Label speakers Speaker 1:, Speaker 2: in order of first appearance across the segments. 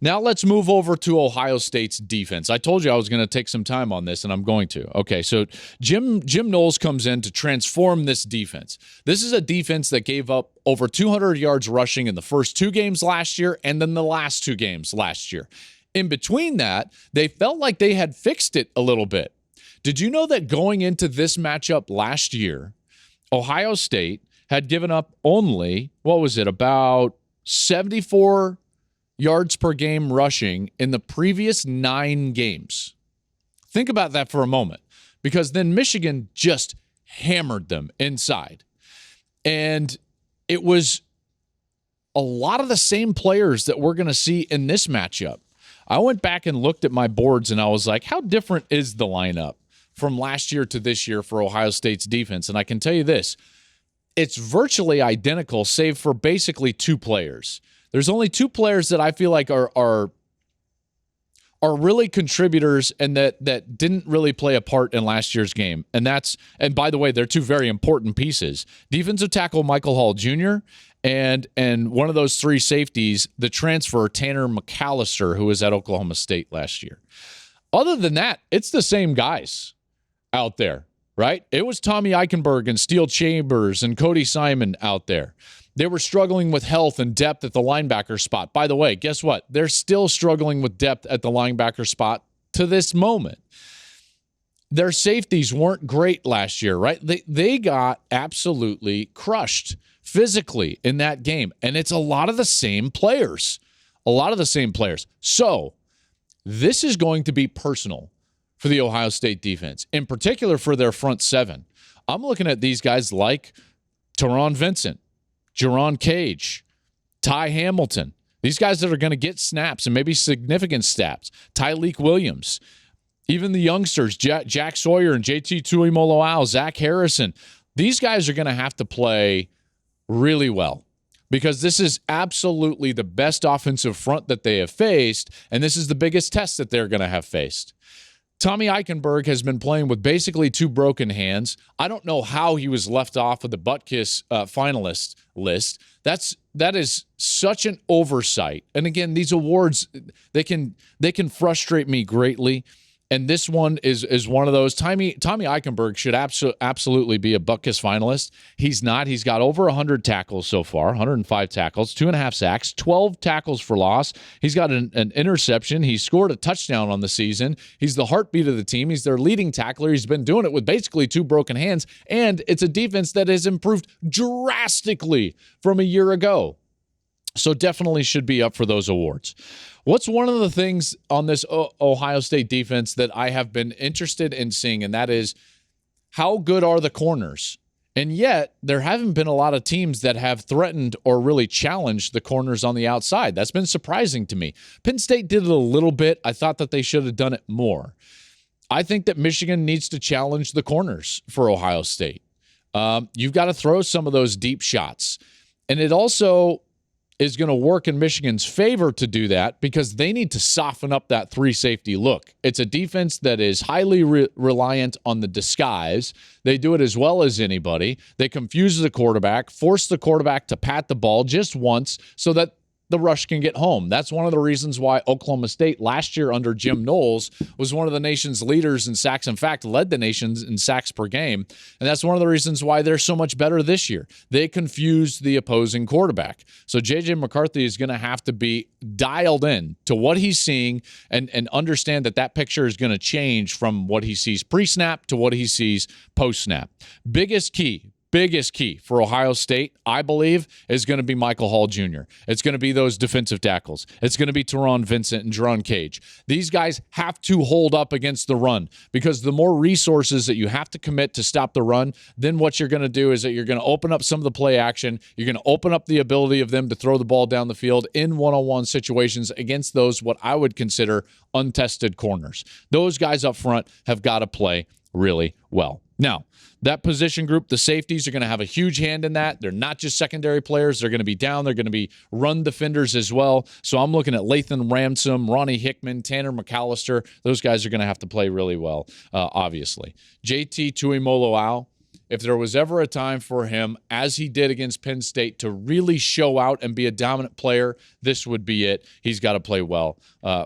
Speaker 1: Now let's move over to Ohio State's defense. I told you I was going to take some time on this, and I'm going to. Okay, so Jim Knowles comes in to transform this defense. This is a defense that gave up over 200 yards rushing in the first 2 games last year and then the last 2 games last year. In between that, they felt like they had fixed it a little bit. Did you know that going into this matchup last year, Ohio State had given up only, about 74 yards per game rushing in the previous 9 games? Think about that for a moment, because then Michigan just hammered them inside. And it was a lot of the same players that we're going to see in this matchup. I went back and looked at my boards and I was like, how different is the lineup from last year to this year for Ohio State's defense? And I can tell you this, it's virtually identical save for basically 2 players. There's only 2 players that I feel like are really contributors and that didn't really play a part in last year's game. And by the way, they're 2 very important pieces. Defensive tackle Michael Hall Jr. and one of those 3 safeties, the transfer Tanner McAllister, who was at Oklahoma State last year. Other than that, it's the same guys out there, right? It was Tommy Eichenberg and Steele Chambers and Cody Simon out there. They were struggling with health and depth at the linebacker spot. By the way, guess what? They're still struggling with depth at the linebacker spot to this moment. Their safeties weren't great last year, right? They got absolutely crushed physically in that game. And it's a lot of the same players. So this is going to be personal for the Ohio State defense, in particular for their front 7. I'm looking at these guys like Teron Vincent, Jerron Cage, Ty Hamilton. These guys that are going to get snaps and maybe significant snaps. Tyleek Williams. Even the youngsters, Jack Sawyer and JT Tuimoloau, Zach Harrison. These guys are going to have to play really well because this is absolutely the best offensive front that they have faced, and this is the biggest test that they're going to have faced. Tommy Eichenberg has been playing with basically 2 broken hands. I don't know how he was left off of the Butkus finalist list. That is such an oversight. And again, these awards, they can frustrate me greatly. And this one is one of those. Tommy Eichenberg should absolutely be a Butkus finalist. He's not. He's got over 100 tackles so far, 105 tackles, 2.5 sacks, 12 tackles for loss. He's got an interception. He scored a touchdown on the season. He's the heartbeat of the team. He's their leading tackler. He's been doing it with basically 2 broken hands. And it's a defense that has improved drastically from a year ago. So definitely should be up for those awards. What's one of the things on this Ohio State defense that I have been interested in seeing, and that is how good are the corners? And yet, there haven't been a lot of teams that have threatened or really challenged the corners on the outside. That's been surprising to me. Penn State did it a little bit. I thought that they should have done it more. I think that Michigan needs to challenge the corners for Ohio State. You've got to throw some of those deep shots. And it also is going to work in Michigan's favor to do that because they need to soften up that 3 safety look. It's a defense that is highly reliant on the disguise. They do it as well as anybody. They confuse the quarterback, force the quarterback to pat the ball just once so that the rush can get home. That's one of the reasons why Oklahoma State last year under Jim Knowles was one of the nation's leaders in sacks. In fact, led the nation in sacks per game. And that's one of the reasons why they're so much better this year. They confused the opposing quarterback. So J.J. McCarthy is going to have to be dialed in to what he's seeing and understand that picture is going to change from what he sees pre-snap to what he sees post-snap. Biggest key for Ohio State, I believe, is going to be Michael Hall Jr. It's going to be those defensive tackles. It's going to be Teron Vincent and Jerron Cage. These guys have to hold up against the run because the more resources that you have to commit to stop the run, then what you're going to do is that you're going to open up some of the play action. You're going to open up the ability of them to throw the ball down the field in one-on-one situations against those what I would consider untested corners. Those guys up front have got to play really well. Now, that position group, the safeties, are going to have a huge hand in that. They're not just secondary players. They're going to be down. They're going to be run defenders as well. So I'm looking at Lathan Ransom, Ronnie Hickman, Tanner McAllister. Those guys are going to have to play really well, obviously. JT Tuimoloau If there was ever a time for him, as he did against Penn State, to really show out and be a dominant player, this would be it. He's got to play well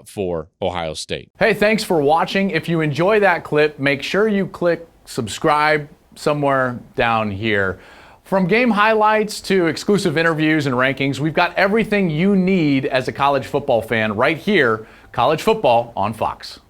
Speaker 1: for Ohio State.
Speaker 2: Hey, thanks for watching. If you enjoy that clip, make sure you click subscribe somewhere down here. From game highlights to exclusive interviews and rankings, we've got everything you need as a college football fan right here. College football on Fox.